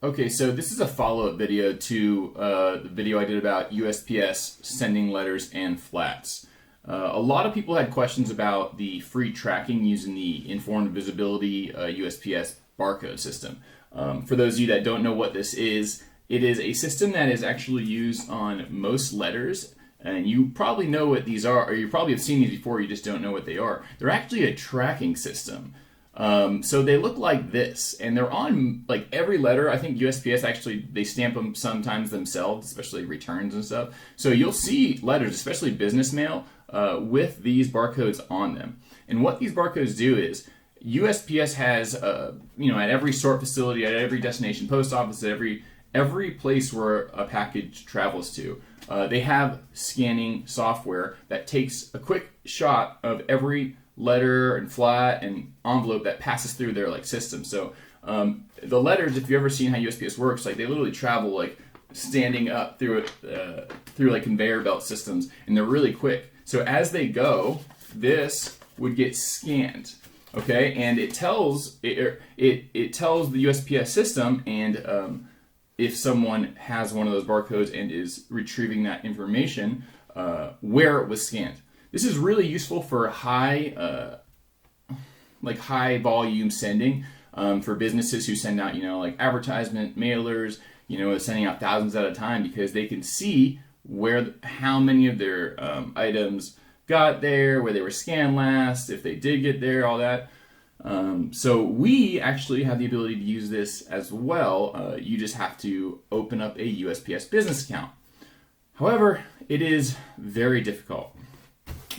Okay, so this is a follow-up video to the video I did about USPS sending letters and flats. A lot of people had questions about the free tracking using the Informed Visibility USPS barcode system. For those of you that don't know what this is, it is a system that is actually used on most letters, and you probably know what these are, or you probably have seen these before, you just don't know what they are. They're actually a tracking system. So they look like this, and they're on like every letter. I think USPS actually, they stamp them sometimes themselves, especially returns and stuff. So you'll see letters, especially business mail, with these barcodes on them. And what these barcodes do is USPS has, at every sort facility, at every destination post office, at every place where a package travels to, they have scanning software that takes a quick shot of every letter and flat and envelope that passes through their system. So the letters, if you've ever seen how USPS works, they literally travel standing up through conveyor belt systems, and they're really quick. So as they go, this would get scanned, okay, and it tells it tells the USPS system, and if someone has one of those barcodes and is retrieving that information, where it was scanned. This is really useful for high volume sending, for businesses who send out, advertisement mailers, sending out thousands at a time, because they can see how many of their items got there, where they were scanned last, if they did get there, all that. So we actually have the ability to use this as well. You just have to open up a USPS business account. However, it is very difficult.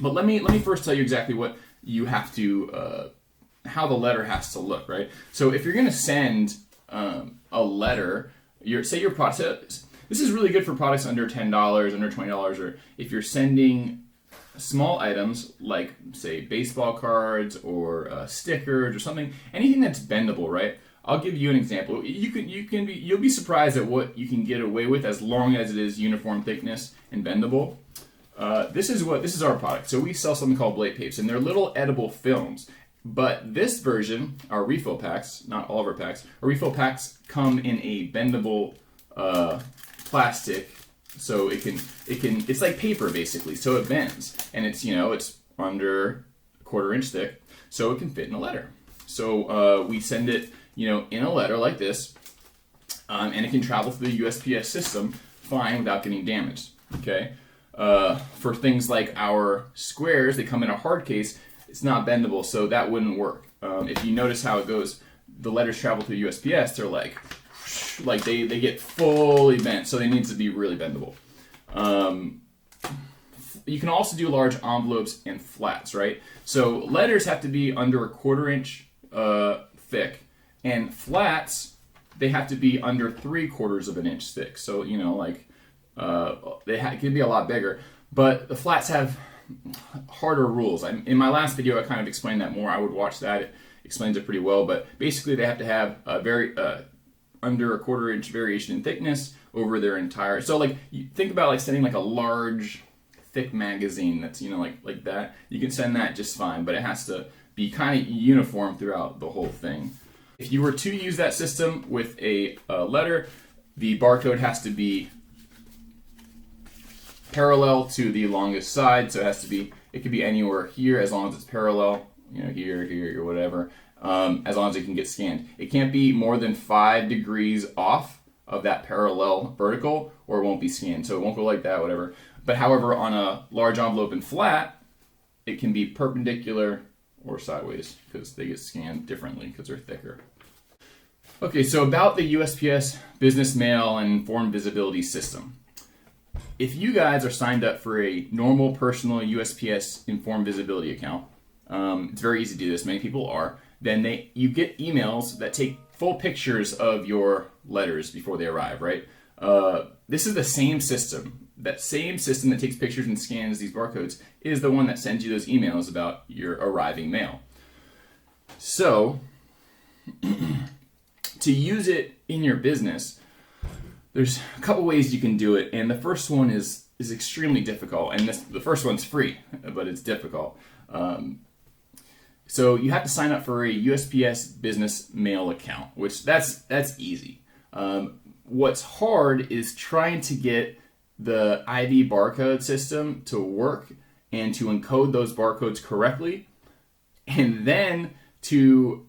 But let me first tell you exactly what you have to, how the letter has to look, right? So if you're going to send a letter, say your product, this is really good for products under $10, under $20, or if you're sending small items like, say, baseball cards or stickers or something, anything that's bendable, right? I'll give you an example. You'll be surprised at what you can get away with as long as it is uniform thickness and bendable. This is our product. So we sell something called Blade Papes, and they're little edible films. But this version, our refill packs, not all of our packs, our refill packs come in a bendable plastic, so it's like paper basically. So it bends, and it's under a 1/4 inch thick, so it can fit in a letter. So we send it, in a letter like this, and it can travel through the USPS system fine without getting damaged. Okay. For things like our squares, they come in a hard case. It's not bendable, so that wouldn't work. If you notice how it goes, the letters travel through USPS. They're they get fully bent, so they need to be really bendable. You can also do large envelopes and flats, right? So letters have to be under a 1/4 inch thick, and flats, they have to be under 3/4 of an inch thick. So it can be a lot bigger, but the flats have harder rules. In my last video, I kind of explained that more. I would watch that; it explains it pretty well. But basically, they have to have a very under a 1/4 inch variation in thickness over their entire. So, you think about sending a large, thick magazine that's like that. You can send that just fine, but it has to be kind of uniform throughout the whole thing. If you were to use that system with a letter, the barcode has to be parallel to the longest side, so it could be anywhere here as long as it's parallel, here, or whatever, as long as it can get scanned. It can't be more than 5 degrees off of that parallel vertical, or it won't be scanned. So it won't go like that, whatever. But however, on a large envelope and flat, it can be perpendicular or sideways, because they get scanned differently because they're thicker. Okay, so about the USPS Business Mail and Informed Visibility System. If you guys are signed up for a normal personal USPS Informed Visibility account, it's very easy to do this, many people are, then you get emails that take full pictures of your letters before they arrive, right? This is the same system. That same system that takes pictures and scans these barcodes is the one that sends you those emails about your arriving mail. So, to use it in your business, there's a couple ways you can do it, and the first one is extremely difficult, and the first one's free, but it's difficult. So you have to sign up for a USPS Business Mail account, which that's easy. What's hard is trying to get the IV barcode system to work and to encode those barcodes correctly, and then to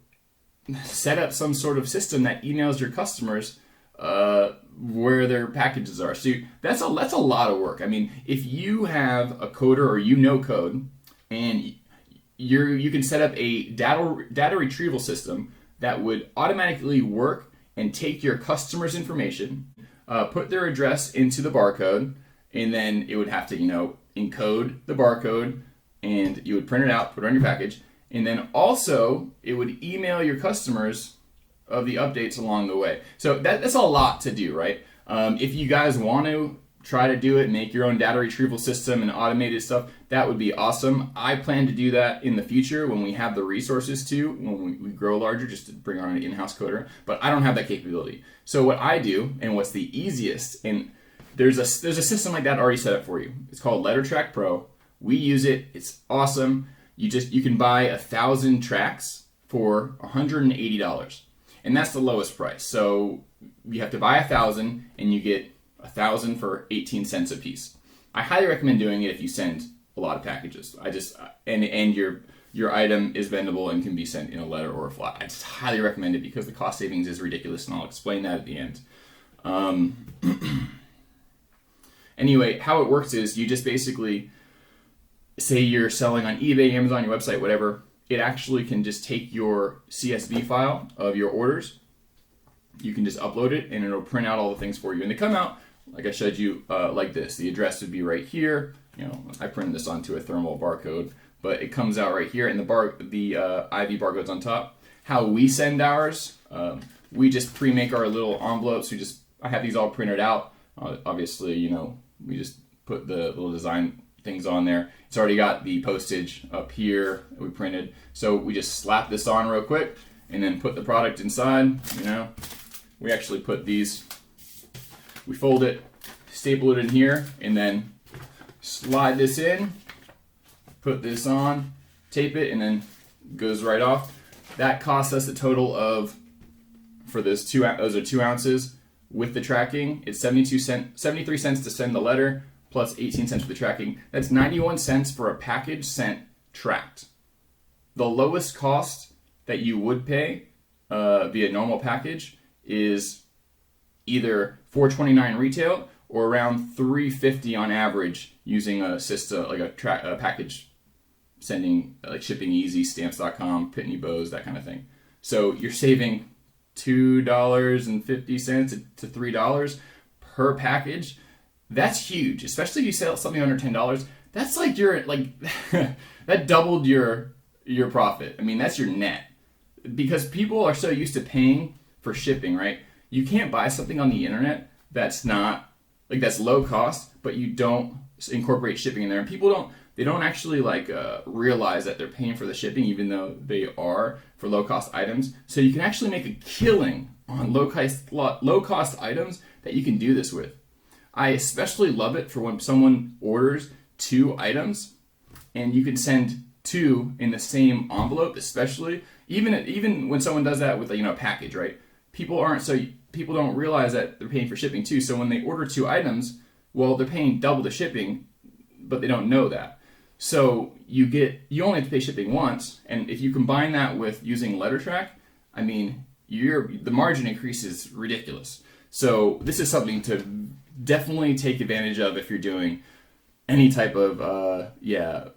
set up some sort of system that emails your customers where their packages are. So that's a lot of work. I mean, if you have a coder or you know code, and you can set up a data retrieval system that would automatically work and take your customer's information, put their address into the barcode, and then it would have to, encode the barcode, and you would print it out, put it on your package, and then also it would email your customers of the updates along the way. So that's a lot to do, right? If you guys want to try to do it, make your own data retrieval system and automated stuff, that would be awesome. I plan to do that in the future when we have the resources to, when we grow larger, just to bring on an in-house coder, but I don't have that capability. So what I do, and what's the easiest, and there's a system like that already set up for you. It's called LetterTrack Pro. We use it. It's awesome. You can buy 1,000 tracks for $180, and that's the lowest price. So you have to buy 1,000, and you get 1,000 for 18 cents a piece. I highly recommend doing it if you send a lot of packages. And your item is vendable and can be sent in a letter or a flat. I just highly recommend it because the cost savings is ridiculous, and I'll explain that at the end. Anyway, how it works is you just basically say you're selling on eBay, Amazon, your website, whatever. It actually can just take your CSV file of your orders. You can just upload it, and it'll print out all the things for you. And they come out, like I showed you, like this. The address would be right here. I printed this onto a thermal barcode, but it comes out right here, and the IV barcode's on top. How we send ours, we just pre-make our little envelopes. I have these all printed out. Obviously, we just put the little design things on there. It's already got the postage up here that we printed. So we just slap this on real quick and then put the product inside. We actually put these, we fold it, staple it in here, and then slide this in, put this on, tape it, and then goes right off. That costs us a total of, for those are 2 ounces with the tracking, it's 73 cents to send the letter, plus 18 cents for the tracking. That's 91 cents for a package sent tracked. The lowest cost that you would pay via normal package is either $4.29 retail or around $3.50 on average using a system like a package sending, like Shipping Easy, Stamps.com, Pitney Bowes, that kind of thing. So you're saving $2.50 to $3 per package. That's huge, especially if you sell something under $10. That's like that doubled your profit. I mean, that's your net, because people are so used to paying for shipping, right? You can't buy something on the internet that's not that's low cost, but you don't incorporate shipping in there, and people don't actually realize that they're paying for the shipping, even though they are for low cost items. So you can actually make a killing on low cost items that you can do this with. I especially love it for when someone orders 2 items, and you can send 2 in the same envelope, especially even when someone does that with a package, right? People don't realize that they're paying for shipping too. So when they order 2 items, well, they're paying double the shipping, but they don't know that. So you only have to pay shipping once, and if you combine that with using LetterTrack, I mean, the margin increase is ridiculous. So this is something to definitely take advantage of if you're doing any type of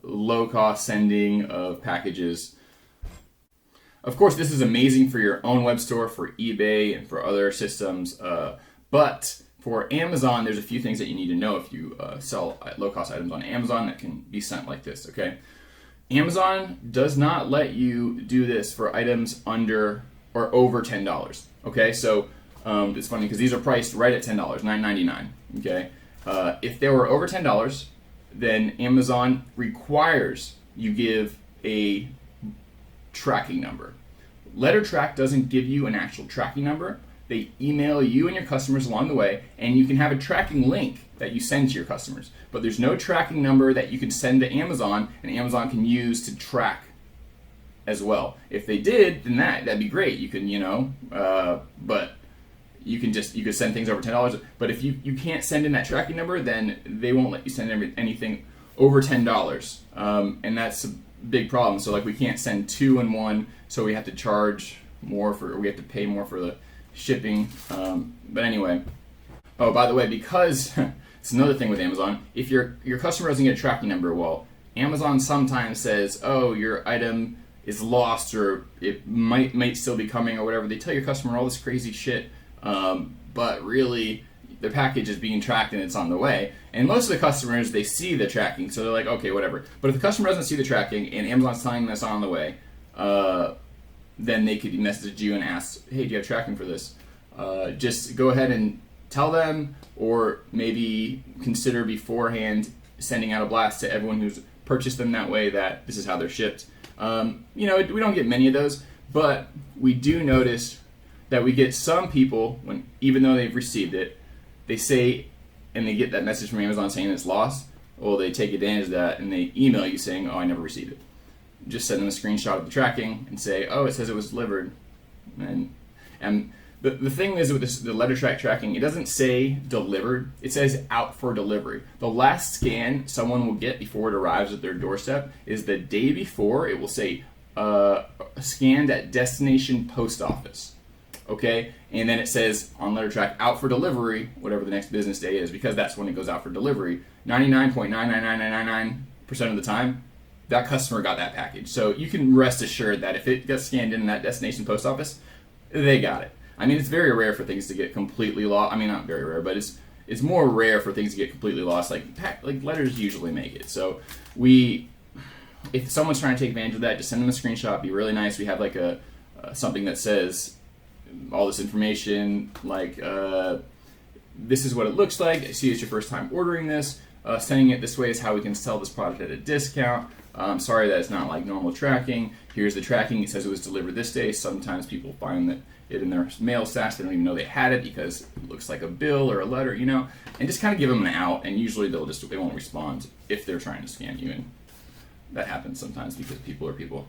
low cost sending of packages. Of course, this is amazing for your own web store, for eBay, and for other systems. But for Amazon, there's a few things that you need to know if you sell low-cost items on Amazon that can be sent like this, okay? Amazon does not let you do this for items under or over $10, okay? So it's funny because these are priced right at $10, $9.99, okay? If they were over $10, then Amazon requires you give a tracking number. LetterTrack doesn't give you an actual tracking number. They email you and your customers along the way, and you can have a tracking link that you send to your customers. But there's no tracking number that you can send to Amazon, and Amazon can use to track as well. If they did, then that'd be great. You can, but you could send things over $10. But if you can't send in that tracking number, then they won't let you send anything over $10. And that's a big problem. So like we can't send 2 in one, so we have to charge more we have to pay more for the shipping. But anyway, oh, by the way, because it's another thing with Amazon, if your customer doesn't get a tracking number, well, Amazon sometimes says, oh, your item is lost, or it might still be coming, or whatever. They tell your customer all this crazy shit, but really their package is being tracked and it's on the way. And most of the customers, they see the tracking, so they're like, okay, whatever. But if the customer doesn't see the tracking and Amazon's telling them it's on the way, then they could message you and ask, hey, do you have tracking for this? Just go ahead and tell them, or maybe consider beforehand sending out a blast to everyone who's purchased them that way that this is how they're shipped. We don't get many of those, but we do notice that we get some people, when even though they've received it, they say, and they get that message from Amazon saying it's lost, well, they take advantage of that and they email you saying, oh, I never received it. Just send them a screenshot of the tracking and say, oh, it says it was delivered. And the thing is with the letter tracking, it doesn't say delivered, it says out for delivery. The last scan someone will get before it arrives at their doorstep is the day before. It will say scanned at destination post office. Okay, and then it says on letter track out for delivery, whatever the next business day is, because that's when it goes out for delivery. 99.99999% of the time, that customer got that package. So you can rest assured that if it gets scanned in that destination post office, they got it. I mean, it's very rare for things to get completely lost. I mean, not very rare, but it's more rare for things to get completely lost. Like letters usually make it. So if someone's trying to take advantage of that, just send them a screenshot. Be really nice. We have like something that says all this information, like this is what it looks like. I see it's your first time ordering this. Sending it this way is how we can sell this product at a discount. Sorry that it's not like normal tracking. Here's the tracking. It says it was delivered this day. Sometimes people find that it in their mail stash. They don't even know they had it because it looks like a bill or a letter, and just kind of give them an out. And usually they won't respond if they're trying to scam you. And that happens sometimes because people are people.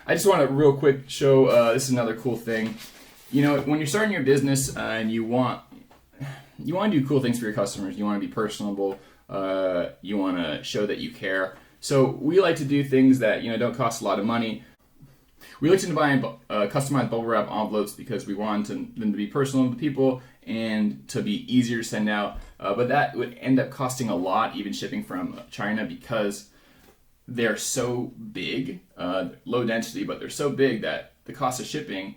I just want to real quick show, this is another cool thing. When you're starting your business and you want to do cool things for your customers, you want to be personable, you want to show that you care. So we like to do things that don't cost a lot of money. We like to buy customized bubble wrap envelopes because we want them to be personal to people and to be easier to send out. But that would end up costing a lot, even shipping from China, because they're so big, low density, but they're so big that the cost of shipping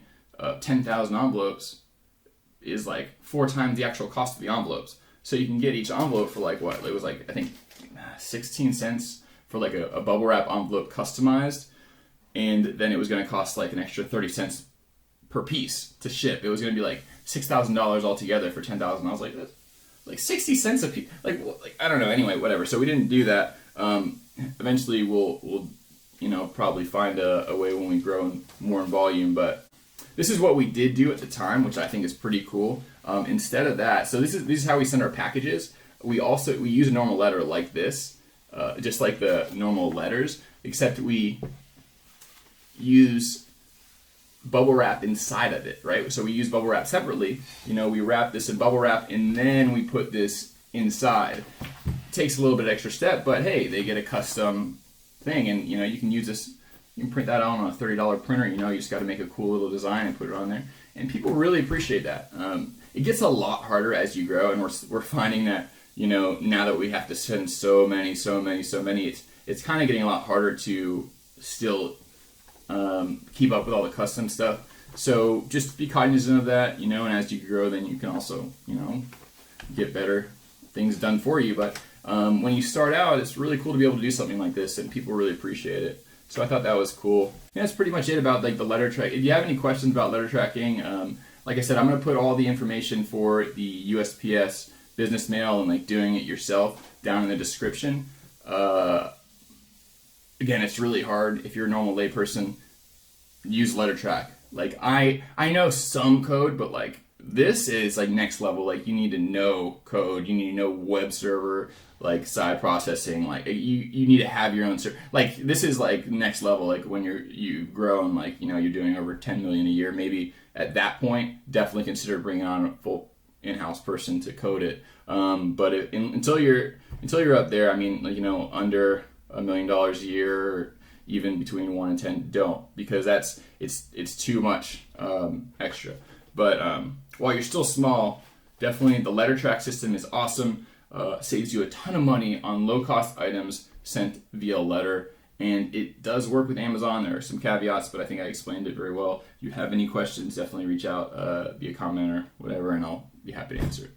10,000 envelopes is like 4 times the actual cost of the envelopes. So you can get each envelope for like what? It was like, I think 16 cents for like a bubble wrap envelope customized. And then it was going to cost like an extra 30 cents per piece to ship. It was going to be like $6,000 altogether for 10,000. I was like, that's like 60 cents a piece. Like I don't know. Anyway, whatever. So we didn't do that. Eventually we'll probably find a way when we grow more in volume. But this is what we did do at the time, which I think is pretty cool. Instead of that, so this is how we send our packages. We use a normal letter like this, just like the normal letters, except we use bubble wrap inside of it, right? So we use bubble wrap separately. We wrap this in bubble wrap and then we put this inside. It takes a little bit extra step, but hey, they get a custom thing, and you can use this. You can print that out on a $30 printer. You just got to make a cool little design and put it on there, and people really appreciate that. It gets a lot harder as you grow, and we're finding that now that we have to send so many, it's kind of getting a lot harder to still keep up with all the custom stuff. So just be cognizant of that, and as you grow, then you can also get better things done for you. But when you start out, it's really cool to be able to do something like this, and people really appreciate it. So I thought that was cool. And that's pretty much it about like the letter track. If you have any questions about letter tracking, like I said, I'm going to put all the information for the USPS business mail and like doing it yourself down in the description. Again, it's really hard if you're a normal layperson. Use letter track. Like I know some code, but like this is like next level. Like you need to know code. You need to know web server, like side processing. Like you need to have your own server. Like this is like next level. Like when you grow and like you're doing over 10 million a year. Maybe at that point, definitely consider bringing on a full in-house person to code it. Until you're up there, I mean, like, under $1 million a year, or even between 1 and 10, don't, because it's too much extra. But while you're still small, definitely the letter track system is awesome. Saves you a ton of money on low-cost items sent via letter, and it does work with Amazon. There are some caveats, but I think I explained it very well. If you have any questions, definitely reach out via comment or whatever, and I'll be happy to answer it.